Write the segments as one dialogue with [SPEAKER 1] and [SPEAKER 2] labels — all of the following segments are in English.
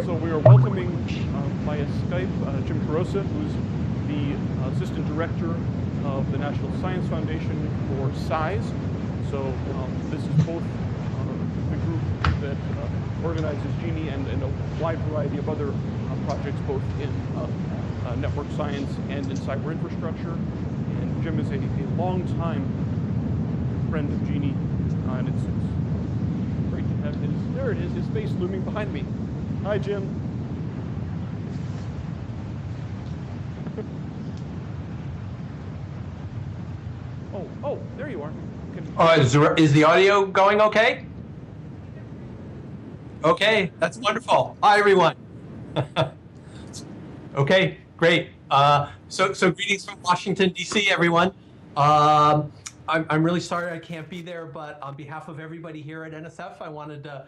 [SPEAKER 1] So we are welcoming via Skype Jim Kurose, who's the Assistant Director of the National Science Foundation for CISE. So this is both the group that organizes GENI and a wide variety of other projects, both in network science and in cyber infrastructure. And Jim is a long-time friend of GENI, and it's great to have his face looming behind me. Hi, Jim. Oh, there you are.
[SPEAKER 2] Is the audio going okay? Okay, that's wonderful. Hi, everyone. Okay, great. So greetings from Washington, D.C., everyone. I'm really sorry I can't be there, but on behalf of everybody here at NSF, I wanted to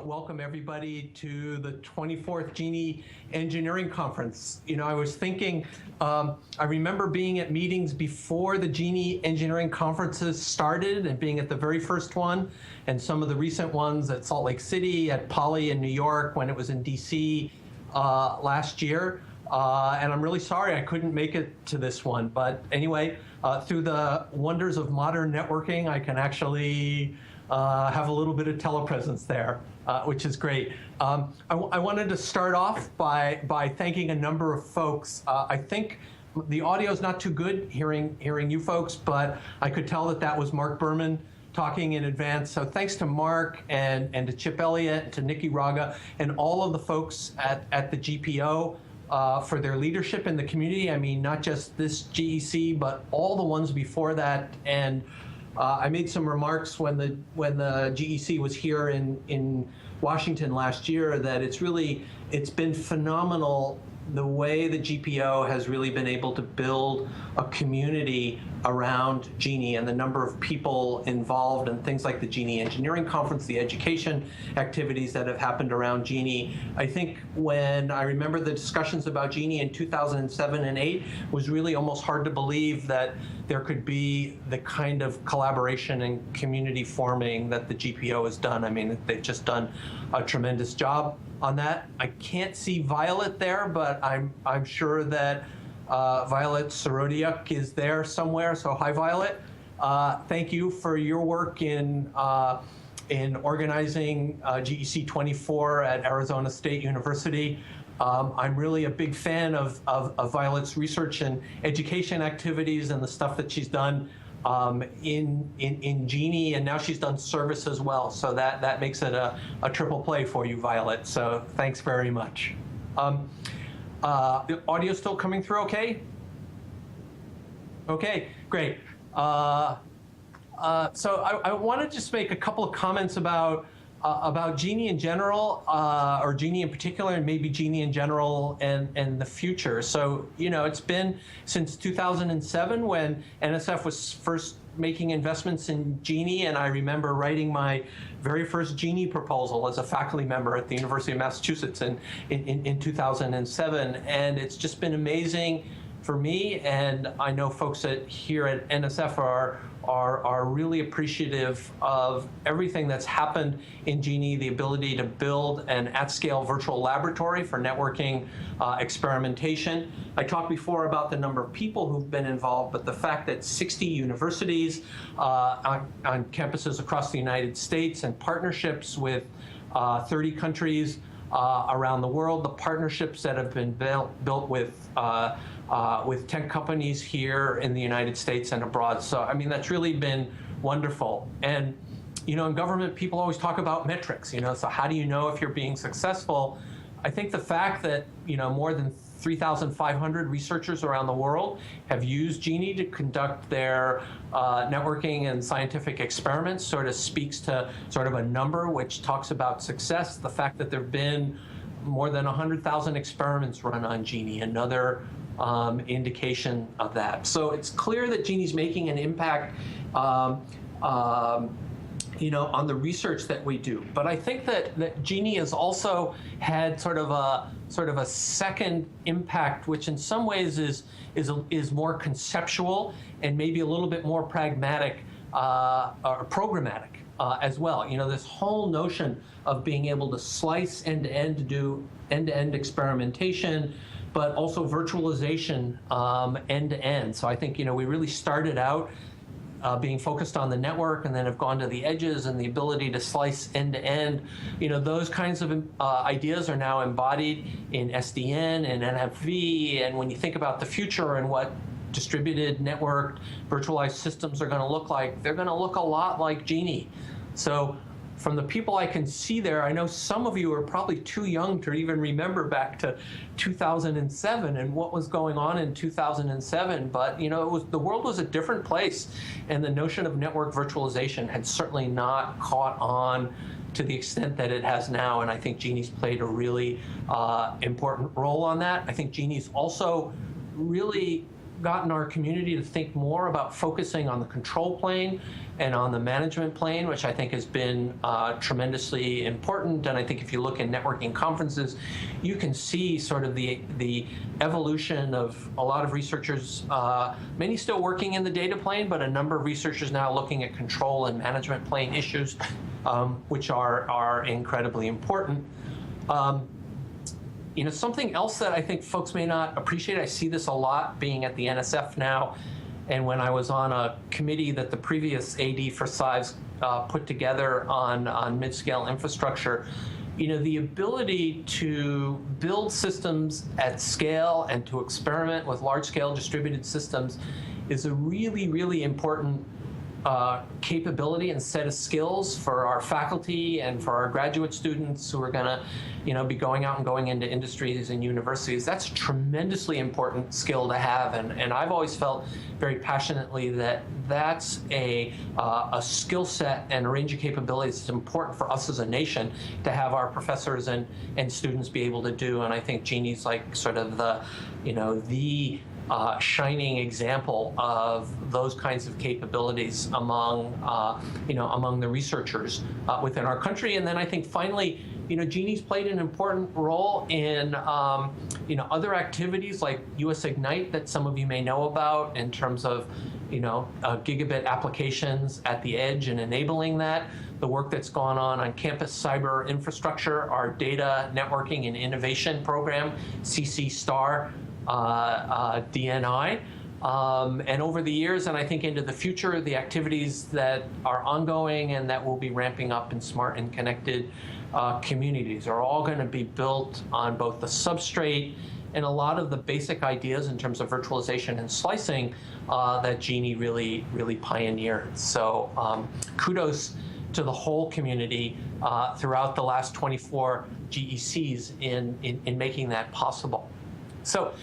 [SPEAKER 2] welcome everybody to the 24th GENI Engineering Conference. You know, I was thinking, I remember being at meetings before the GENI Engineering Conferences started and being at the very first one, and some of the recent ones at Salt Lake City, at Poly in New York, when it was in DC last year. And I'm really sorry I couldn't make it to this one. But anyway, through the wonders of modern networking, I can actually have a little bit of telepresence there, which is great. I wanted to start off by thanking a number of folks. I think the audio is not too good hearing you folks, but I could tell that was Mark Berman talking in advance. So thanks to Mark and to Chip Elliott, and to Nikki Raga, and all of the folks at the GPO for their leadership in the community. I mean, not just this GEC, but all the ones before that. And I made some remarks when the GEC was here in Washington last year that it's been phenomenal the way the GPO has really been able to build a community around GENI, and the number of people involved and things like the GENI Engineering Conference, the education activities that have happened around GENI. I think when I remember the discussions about GENI in 2007 and 8, it was really almost hard to believe that there could be the kind of collaboration and community forming that the GPO has done. I mean, they've just done a tremendous job on that. I can't see Violet there, but I'm sure that Violet Sorodiuk is there somewhere. So hi, Violet. Thank you for your work in organizing GEC24 at Arizona State University. I'm really a big fan of Violet's research and education activities and the stuff that she's done in GENI, and now she's done service as well. So that makes it a triple play for you, Violet. So thanks very much. The audio still coming through okay? Okay, great. So I want to just make a couple of comments about GENI in general, or GENI in particular, and maybe GENI in general and the future. So, you know, it's been since 2007 when NSF was first making investments in GENI, and I remember writing my very first GENI proposal as a faculty member at the University of Massachusetts in 2007. And it's just been amazing for me, and I know folks here at NSF are really appreciative of everything that's happened in GENI, the ability to build an at-scale virtual laboratory for networking experimentation. I talked before about the number of people who've been involved, but the fact that 60 universities on campuses across the United States and partnerships with 30 countries around the world, the partnerships that have been built with tech companies here in the United States and abroad. So, I mean, that's really been wonderful. And, you know, in government, people always talk about metrics, you know, so how do you know if you're being successful? I think the fact that, you know, more than 3,500 researchers around the world have used GENI to conduct their networking and scientific experiments sort of speaks to sort of a number which talks about success. The fact that there have been more than 100,000 experiments run on GENI, another indication of that. So it's clear that GENI's making an impact you know, on the research that we do. But I think that GENI has also had sort of a second impact, which in some ways is more conceptual and maybe a little bit more pragmatic or programmatic. as well. You know, this whole notion of being able to slice end-to-end to do end-to-end experimentation, but also virtualization end-to-end. So I think, you know, we really started out being focused on the network and then have gone to the edges and the ability to slice end-to-end. You know, those kinds of ideas are now embodied in SDN and NFV. And when you think about the future and what distributed networked virtualized systems are going to look like, they're going to look a lot like GENI. So from the people I can see there, I know some of you are probably too young to even remember back to 2007 and what was going on in 2007. But you know, the world was a different place, and the notion of network virtualization had certainly not caught on to the extent that it has now. And I think GENI's played a really important role on that. I think GENI's also really gotten our community to think more about focusing on the control plane and on the management plane, which I think has been tremendously important. And I think if you look in networking conferences, you can see sort of the evolution of a lot of researchers, many still working in the data plane, but a number of researchers now looking at control and management plane issues, which are incredibly important. You know, something else that I think folks may not appreciate, I see this a lot being at the NSF now, and when I was on a committee that the previous AD for CISE put together on mid-scale infrastructure, you know, the ability to build systems at scale and to experiment with large-scale distributed systems is a really, really important capability and set of skills for our faculty and for our graduate students who are going to, you know, be going out and going into industries and universities. That's a tremendously important skill to have, and I've always felt very passionately that that's a skill set and a range of capabilities that's important for us as a nation to have our professors and students be able to do. And I think GENI's like sort of the, you know, the shining example of those kinds of capabilities among, you know, among the researchers within our country. And then I think finally, you know, GENI's played an important role in, you know, other activities like US Ignite that some of you may know about in terms of, you know, gigabit applications at the edge and enabling that. The work that's gone on campus cyber infrastructure, our data networking and innovation program, CC Star, DNI, and over the years, and I think into the future, the activities that are ongoing and that will be ramping up in smart and connected communities are all going to be built on both the substrate and a lot of the basic ideas in terms of virtualization and slicing that GENI really pioneered. So kudos to the whole community throughout the last 24 GECs in making that possible. So,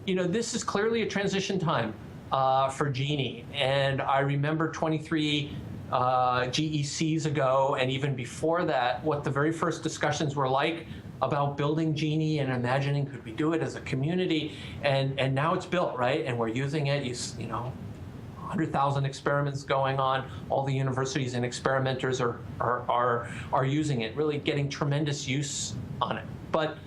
[SPEAKER 2] you know, this is clearly a transition time for GENI, and I remember 23 GECs ago, and even before that, what the very first discussions were like about building GENI and imagining could we do it as a community, and now it's built, right? And we're using it. You know, 100,000 experiments going on. All the universities and experimenters are using it, really getting tremendous use on it. But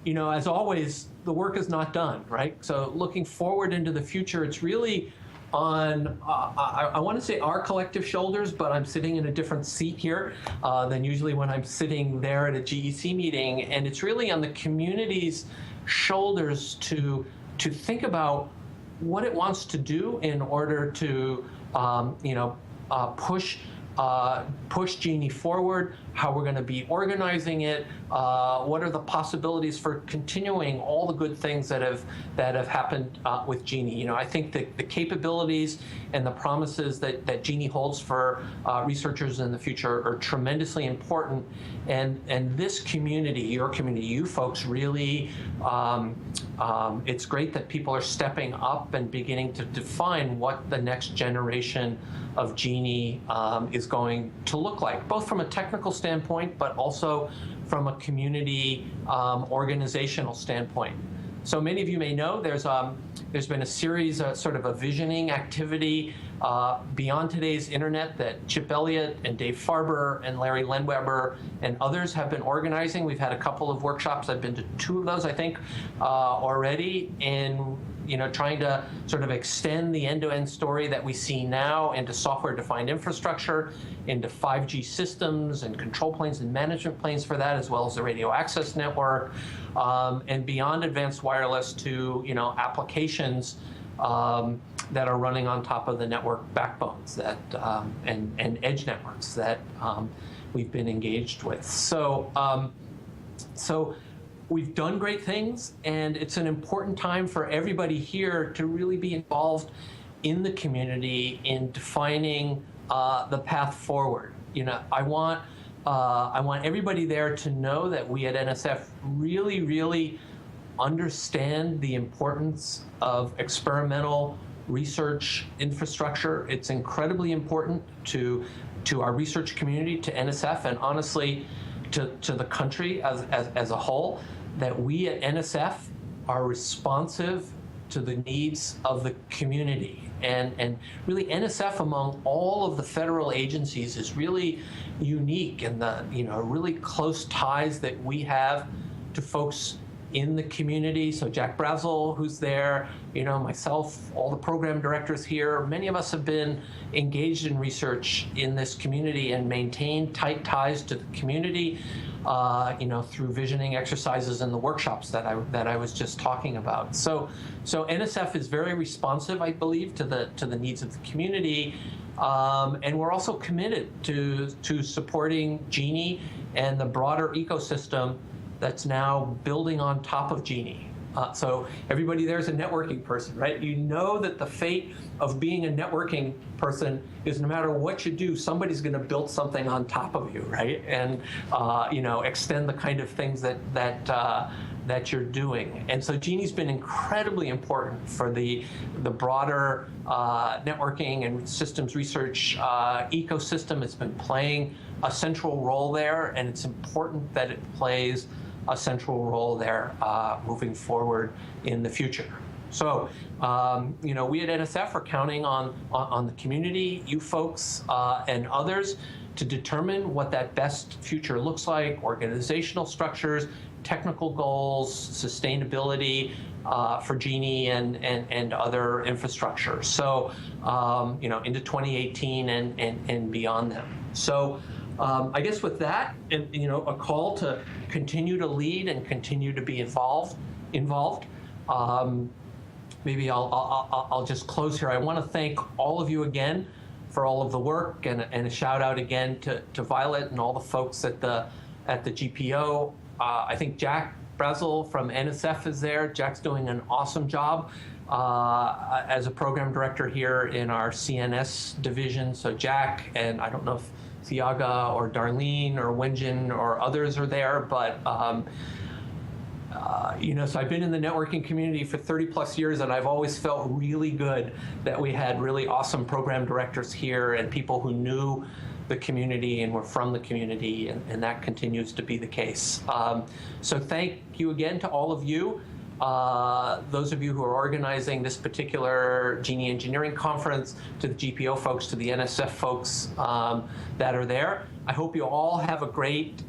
[SPEAKER 2] you know, as always, the work is not done, right? So looking forward into the future, it's really on, I want to say our collective shoulders, but I'm sitting in a different seat here than usually when I'm sitting there at a GEC meeting. And it's really on the community's shoulders to think about what it wants to do in order to, you know, push GENI forward, how we're going to be organizing it, what are the possibilities for continuing all the good things that have happened with GENI. You know, I think that the capabilities and the promises that GENI holds for researchers in the future are tremendously important, and this community, your community, you folks really, it's great that people are stepping up and beginning to define what the next generation of GENI is going to look like, both from a technical standpoint, but also from a community organizational standpoint. So many of you may know there's been a series, sort of a visioning activity beyond today's internet that Chip Elliott and Dave Farber and Larry Lenweber and others have been organizing. We've had a couple of workshops. I've been to 2 of those, I think, already. And trying to sort of extend the end-to-end story that we see now into software-defined infrastructure, into 5G systems and control planes and management planes for that, as well as the radio access network, and beyond advanced wireless to applications that are running on top of the network backbones that and edge networks that we've been engaged with. So we've done great things, and it's an important time for everybody here to really be involved in the community in defining the path forward. I want everybody there to know that we at NSF really, really understand the importance of experimental research infrastructure. It's incredibly important to our research community, to NSF, and honestly to the country as a whole, that we at NSF are responsive to the needs of the community. And really NSF among all of the federal agencies is really unique in the really close ties that we have to folks in the community. So Jack Brazel, who's there, myself, all the program directors here, many of us have been engaged in research in this community and maintained tight ties to the community, through visioning exercises and the workshops that I was just talking about. So NSF is very responsive, I believe, to the needs of the community, and we're also committed to supporting GENI and the broader ecosystem that's now building on top of GENI. So everybody there is a networking person, right? You know that the fate of being a networking person is no matter what you do, somebody's going to build something on top of you, right? And extend the kind of things that you're doing. And so GENI's been incredibly important for the broader networking and systems research ecosystem. It's been playing a central role there, and it's important that it plays a central role there moving forward in the future. So, we at NSF are counting on the community, you folks, and others to determine what that best future looks like, organizational structures, technical goals, sustainability for GENI and other infrastructure. So, into 2018 and beyond them. So, I guess with that, and a call to continue to lead and continue to be involved. Maybe I'll just close here. I want to thank all of you again for all of the work, and a shout out again to Violet and all the folks at the GPO. I think Jack Brazel from NSF is there. Jack's doing an awesome job as a program director here in our CNS division. So Jack, and I don't know if Thiaga or Darlene or Wenjin or others are there, but so I've been in the networking community for 30 plus years, and I've always felt really good that we had really awesome program directors here and people who knew the community and were from the community, and that continues to be the case. So thank you again to all of you. Those of you who are organizing this particular GENI Engineering Conference, to the GPO folks, to the NSF folks that are there. I hope you all have a great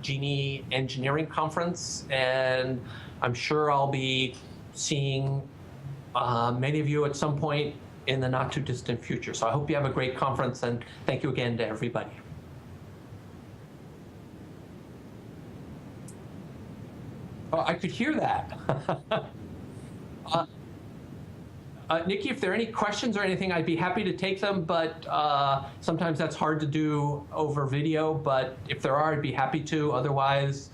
[SPEAKER 2] GENI Engineering Conference, and I'm sure I'll be seeing many of you at some point in the not too distant future. So I hope you have a great conference, and thank you again to everybody. Oh, I could hear that. Nikki, if there are any questions or anything, I'd be happy to take them, but sometimes that's hard to do over video, but if there are, I'd be happy to. Otherwise,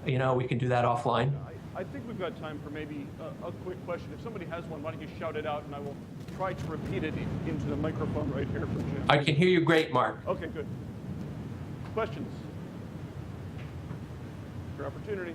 [SPEAKER 2] we can do that offline.
[SPEAKER 1] I think we've got time for maybe a quick question. If somebody has one, why don't you shout it out, and I will try to repeat it into the microphone right here for Jim.
[SPEAKER 2] I can hear you great, Mark.
[SPEAKER 1] Okay, good. Questions? Your opportunity.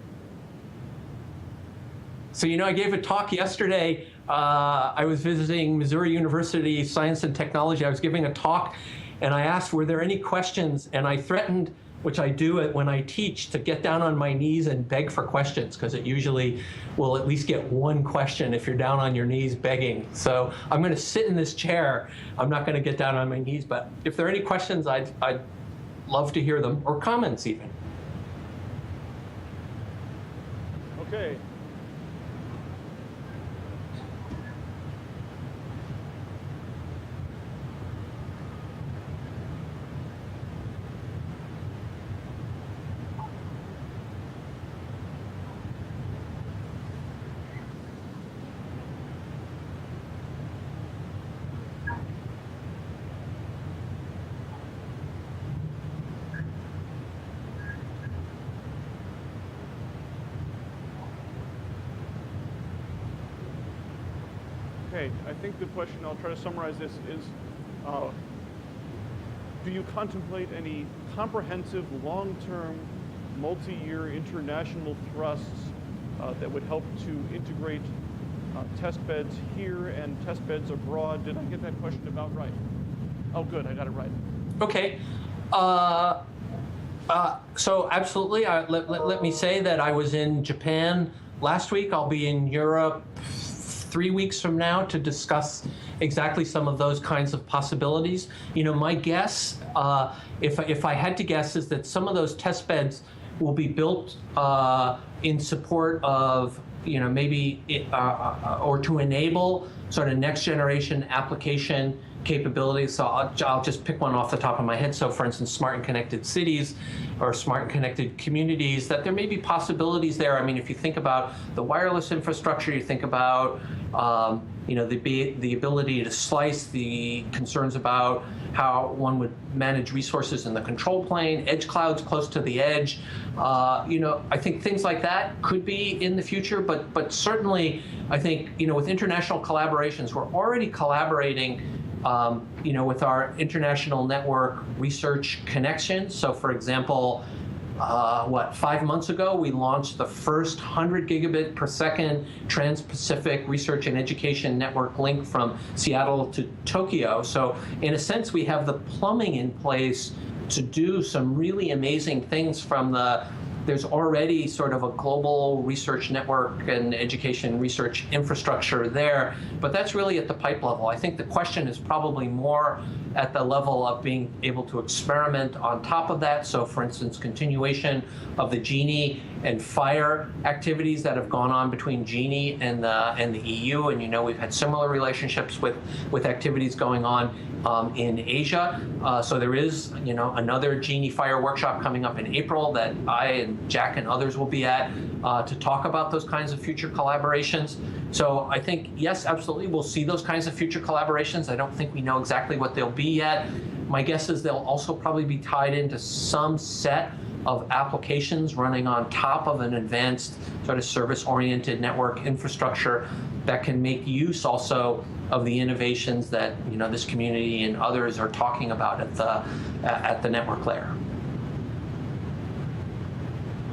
[SPEAKER 2] So, I gave a talk yesterday. I was visiting Missouri University Science and Technology. I was giving a talk, and I asked, were there any questions? And I threatened, which I do it when I teach, to get down on my knees and beg for questions, because it usually will at least get one question if you're down on your knees begging. So I'm going to sit in this chair. I'm not going to get down on my knees, but if there are any questions, I'd love to hear them, or comments even.
[SPEAKER 1] Okay. Okay, I think the question, I'll try to summarize this, is do you contemplate any comprehensive, long-term, multi-year international thrusts that would help to integrate test beds here and test beds abroad? Did I get that question about right? Oh, good, I got it right.
[SPEAKER 2] Okay. So absolutely, let me say that I was in Japan last week. I'll be in Europe 3 weeks from now to discuss exactly some of those kinds of possibilities. You know, my guess, if I had to guess, is that some of those test beds will be built in support of, you know, maybe or to enable sort of next generation application capabilities. So I'll just pick one off the top of my head. So for instance, smart and connected cities or smart and connected communities, that there may be possibilities there. I mean, if you think about the wireless infrastructure, you think about you know, the ability to slice, the concerns about how one would manage resources in the control plane, edge clouds close to the edge. You know, I think things like that could be in the future, but certainly I think, you know, with international collaborations, we're already collaborating you know, with our international network research connections. So for example, 5 months ago, we launched the first 100 gigabit per second trans-Pacific research and education network link from Seattle to Tokyo. So in a sense, we have the plumbing in place to do some really amazing things from there's already sort of a global research network and education research infrastructure there, but that's really at the pipe level. I think the question is probably more at the level of being able to experiment on top of that. So for instance, continuation of the GENI and FIRE activities that have gone on between GENI and the EU, and you know, we've had similar relationships with activities going on in Asia. So there is, you know, another GENI FIRE workshop coming up in April that I and Jack and others will be at to talk about those kinds of future collaborations. So I think, yes, absolutely, we'll see those kinds of future collaborations. I don't think we know exactly what they'll be yet. My guess is they'll also probably be tied into some set of applications running on top of an advanced sort of service-oriented network infrastructure that can make use also of the innovations that, you know, this community and others are talking about at the network layer.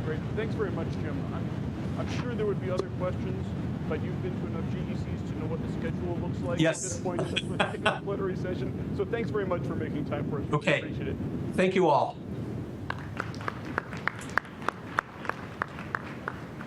[SPEAKER 1] Great, thanks very much, Jim. I'm sure there would be other questions, but you've been to enough GECs to know what the schedule looks like
[SPEAKER 2] Yes.
[SPEAKER 1] at this point in the plenary session. So thanks very much for making time for us.
[SPEAKER 2] Okay.
[SPEAKER 1] We appreciate it.
[SPEAKER 2] Thank you all.